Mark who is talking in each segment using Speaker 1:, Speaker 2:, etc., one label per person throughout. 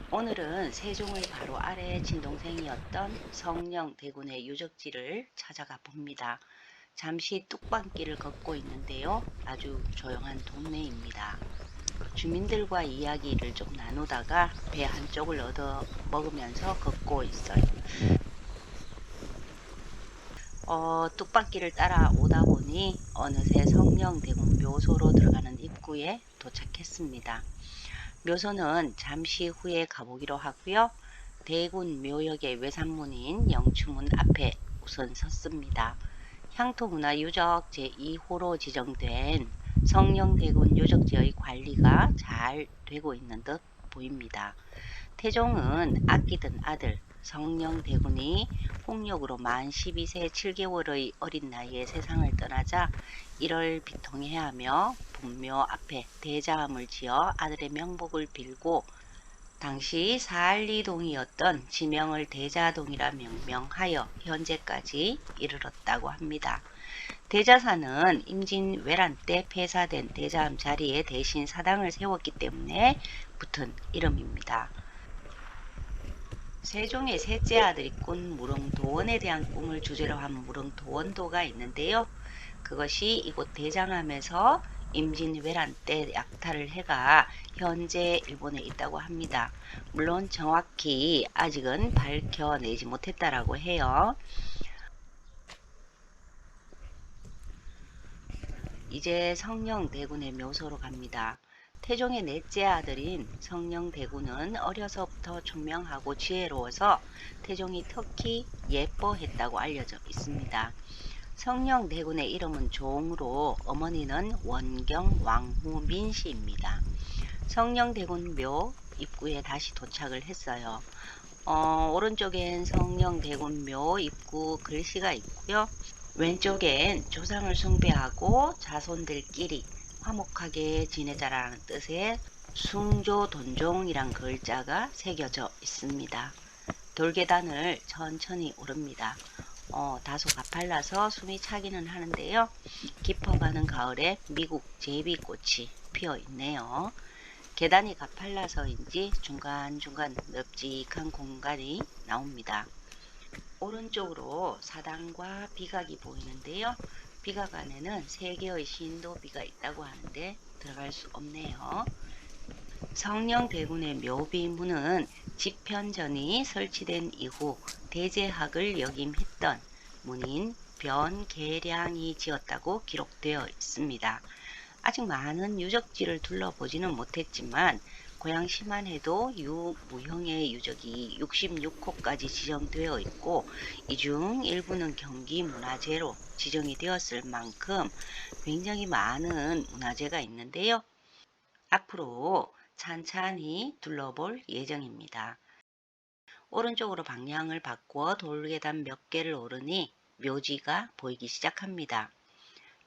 Speaker 1: 오늘은 세종의 바로 아래 친동생이었던 성령대군의 유적지를 찾아가 봅니다. 잠시 뚝방길을 걷고 있는데요. 아주 조용한 동네입니다. 주민들과 이야기를 좀 나누다가 배 한쪽을 얻어 먹으면서 걷고 있어요. 뚝방길을 따라 오다 보니 어느새 성령대군 묘소로 들어가는 입구에 도착했습니다. 묘소는 잠시 후에 가보기로 하고요. 대군 묘역의 외산문인 영추문 앞에 우선 섰습니다. 향토문화유적 제2호로 지정된 성령대군 유적지의 관리가 잘 되고 있는 듯 보입니다. 태종은 아끼던 아들 성령대군이 홍역으로 만 12세 7개월의 어린 나이에 세상을 떠나자 이를 비통해하며 분묘 앞에 대자함을 지어 아들의 명복을 빌고 당시 사할리동이었던 지명을 대자동이라 명명하여 현재까지 이르렀다고 합니다. 대자사는 임진 외란 때 폐사된 대자함 자리에 대신 사당을 세웠기 때문에 붙은 이름입니다. 세종의 셋째 아들이 꾼 무릉도원에 대한 꿈을 주제로 한 무릉도원도가 있는데요. 그것이 이곳 대장암에서 임진왜란 때 약탈을 해가 현재 일본에 있다고 합니다. 물론 정확히 아직은 밝혀내지 못했다라고 해요. 이제 성령대군의 묘소로 갑니다. 태종의 넷째 아들인 성령대군은 어려서부터 총명하고 지혜로워서 태종이 특히 예뻐했다고 알려져 있습니다. 성령대군의 이름은 종으로 어머니는 원경 왕후민씨입니다. 성령대군 묘 입구에 다시 도착을 했어요. 오른쪽엔 성령대군 묘 입구 글씨가 있고요. 왼쪽엔 조상을 숭배하고 자손들끼리 화목하게 지내자라는 뜻의 숭조돈종이란 글자가 새겨져 있습니다. 돌계단을 천천히 오릅니다. 다소 가팔라서 숨이 차기는 하는데요. 깊어가는 가을에 미국 제비꽃이 피어 있네요. 계단이 가팔라서인지 중간중간 넓직한 공간이 나옵니다. 오른쪽으로 사당과 비각이 보이는데요. 비각 안에는 3개의 신도비가 있다고 하는데 들어갈 수 없네요. 성령대군의 묘비문은 집현전이 설치된 이후 대제학을 역임했던 문인 변계량이 지었다고 기록되어 있습니다. 아직 많은 유적지를 둘러보지는 못했지만 고양시만 해도 유무형의 유적이 66호까지 지정되어 있고 이 중 일부는 경기문화재로 지정이 되었을 만큼 굉장히 많은 문화재가 있는데요. 앞으로 찬찬히 둘러볼 예정입니다. 오른쪽으로 방향을 바꾸어 돌계단 몇 개를 오르니 묘지가 보이기 시작합니다.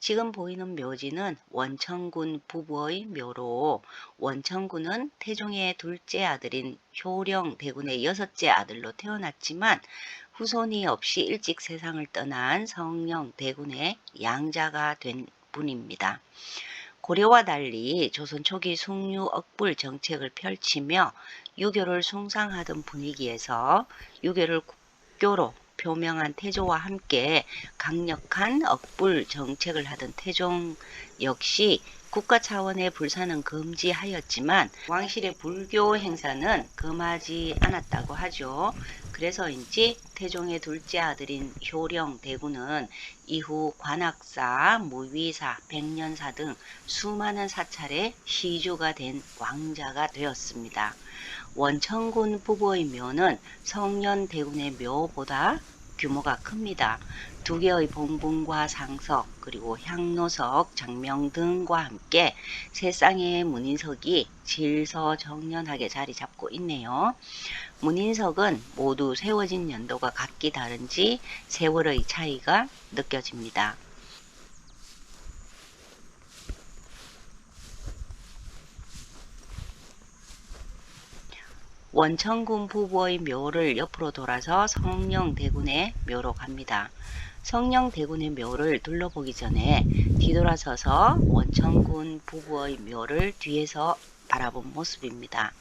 Speaker 1: 지금 보이는 묘지는 원천군 부부의 묘로 원천군은 태종의 둘째 아들인 효령대군의 6째 아들로 태어났지만 후손이 없이 일찍 세상을 떠난 성령대군의 양자가 된 분입니다. 고려와 달리 조선 초기 숭유 억불 정책을 펼치며 유교를 숭상하던 분위기에서 유교를 국교로 표명한 태조와 함께 강력한 억불 정책을 하던 태종 역시 국가 차원의 불사는 금지하였지만 왕실의 불교 행사는 금하지 않았다고 하죠. 그래서인지 태종의 둘째 아들인 효령대군은 이후 관악사, 무위사, 백년사 등 수많은 사찰의 시주가 된 왕자가 되었습니다. 원천군 부부의 묘는 성년대군의 묘보다 규모가 큽니다. 2개의 봉분과 상석 그리고 향로석, 장명 등과 함께 3쌍의 문인석이 질서정연하게 자리 잡고 있네요. 문인석은 모두 세워진 연도가 각기 다른지 세월의 차이가 느껴집니다. 원천군 부부의 묘를 옆으로 돌아서 성령대군의 묘로 갑니다. 성령대군의 묘를 둘러보기 전에 뒤돌아서서 원천군 부부의 묘를 뒤에서 바라본 모습입니다.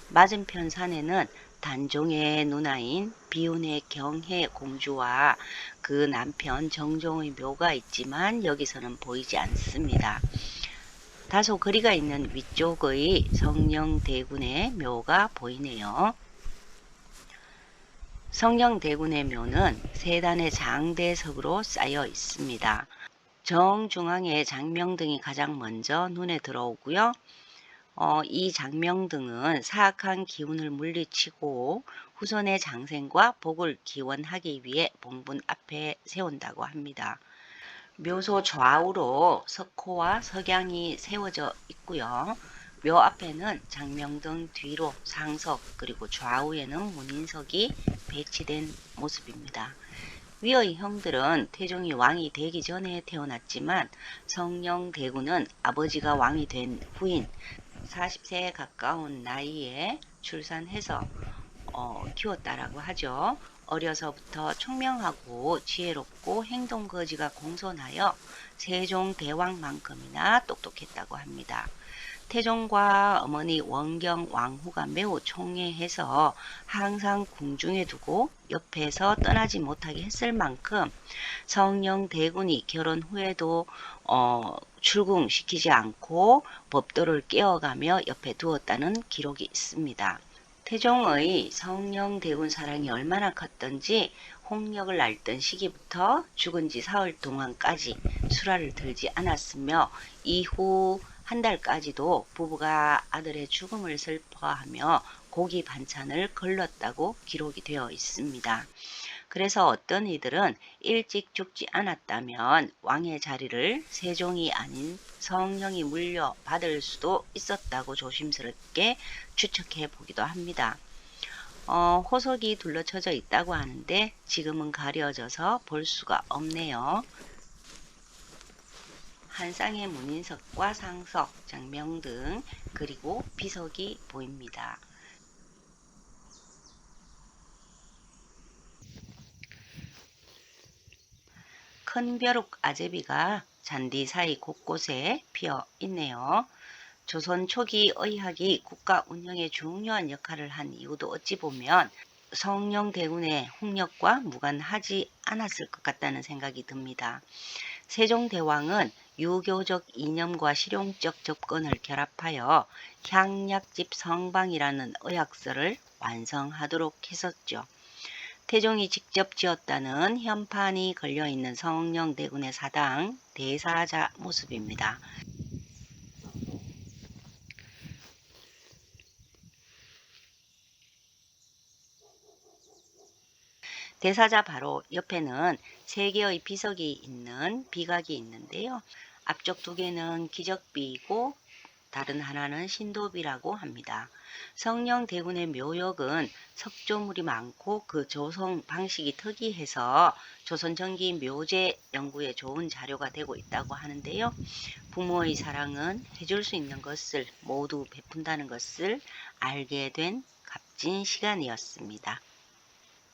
Speaker 1: 맞은편 산에는 단종의 누나인 비운의 경혜 공주와 그 남편 정종의 묘가 있지만 여기서는 보이지 않습니다. 다소 거리가 있는 위쪽의 성령대군의 묘가 보이네요. 성령대군의 묘는 세 단의 장대석으로 쌓여 있습니다. 정중앙에 장명등이 가장 먼저 눈에 들어오고요. 이 장명등은 사악한 기운을 물리치고 후손의 장생과 복을 기원하기 위해 봉분 앞에 세운다고 합니다. 묘소 좌우로 석호와 석양이 세워져 있고요. 묘 앞에는 장명등, 뒤로 상석, 그리고 좌우에는 문인석이 배치된 모습입니다. 위의 형들은 태종이 왕이 되기 전에 태어났지만 성령대군은 아버지가 왕이 된 후인 40세에 가까운 나이에 출산해서 키웠다라고 하죠. 어려서부터 총명하고 지혜롭고 행동거지가 공손하여 세종대왕만큼이나 똑똑했다고 합니다. 태종과 어머니 원경 왕후가 매우 총애해서 항상 궁중에 두고 옆에서 떠나지 못하게 했을 만큼 성령대군이 결혼 후에도 출궁시키지 않고 법도를 깨어가며 옆에 두었다는 기록이 있습니다. 태종의 성령대군 사랑이 얼마나 컸던지 홍역을 앓던 시기부터 죽은 지 사흘 동안까지 수라를 들지 않았으며 이후 한 달까지도 부부가 아들의 죽음을 슬퍼하며 고기 반찬을 걸렀다고 기록이 되어 있습니다. 그래서 어떤 이들은 일찍 죽지 않았다면 왕의 자리를 세종이 아닌 성령이 물려받을 수도 있었다고 조심스럽게 추측해 보기도 합니다. 호석이 둘러쳐져 있다고 하는데 지금은 가려져서 볼 수가 없네요. 한 쌍의 문인석과 상석, 장명등, 그리고 비석이 보입니다. 큰 벼룩 아제비가 잔디 사이 곳곳에 피어 있네요. 조선 초기 의학이 국가 운영에 중요한 역할을 한 이유도 어찌 보면 성령대군의 홍역과 무관하지 않았을 것 같다는 생각이 듭니다. 세종대왕은 유교적 이념과 실용적 접근을 결합하여 향약집 성방이라는 의학서를 완성하도록 했었죠. 태종이 직접 지었다는 현판이 걸려있는 성령대군의 사당 대사자 모습입니다. 대사자 바로 옆에는 3개의 비석이 있는 비각이 있는데요. 앞쪽 2개는 기적비이고 다른 하나는 신도비라고 합니다. 성령대군의 묘역은 석조물이 많고 그 조성 방식이 특이해서 조선 전기 묘제 연구에 좋은 자료가 되고 있다고 하는데요. 부모의 사랑은 해줄 수 있는 것을 모두 베푼다는 것을 알게 된 값진 시간이었습니다.